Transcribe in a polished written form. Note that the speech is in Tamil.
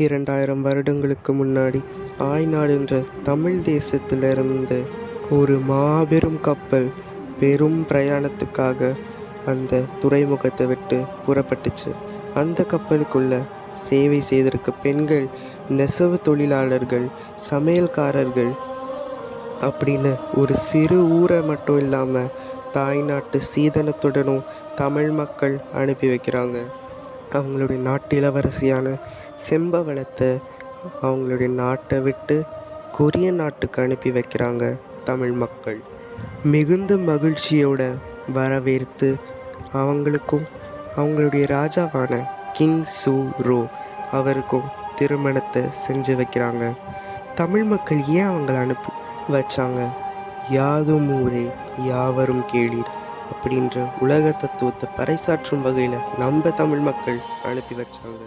2000 வருடங்களுக்கு முன்னாடி ஆய்நாடு என்ற தமிழ் தேசத்திலிருந்து ஒரு மாபெரும் கப்பல் பெரும் பிரயாணத்துக்காக அந்த துறைமுகத்தை விட்டு புறப்பட்டுச்சு. அந்த கப்பலுக்குள்ள சேவை செய்திருக்க பெண்கள், நெசவு தொழிலாளர்கள், சமையல்காரர்கள் அப்படின்னு ஒரு சிறு ஊரை மட்டும் இல்லாமல் தாய்நாட்டு சீதனத்துடனும் தமிழ் மக்கள் அனுப்பி வைக்கிறாங்க. அவங்களுடைய நாட்டு இளவரசியான செம்பவளத்தை அவங்களுடைய நாட்டை விட்டு கொரிய நாட்டுக்கு அனுப்பி வைக்கிறாங்க தமிழ் மக்கள். மிகுந்த மகிழ்ச்சியோட வரவேற்று அவங்களுக்கும் அவங்களுடைய ராஜாவான கிங் சூ ரோ அவருக்கும் திருமணத்தை செஞ்சு வைக்கிறாங்க. தமிழ் மக்கள் ஏன் அவங்கள அனுப்பி வச்சாங்க? யாதும் ஊரே யாவரும் கேளீர் அப்படின்ற உலக தத்துவத்தை பறைசாற்றும் வகையில் நம்ம தமிழ் மக்கள் அனுப்பி வச்சாங்க.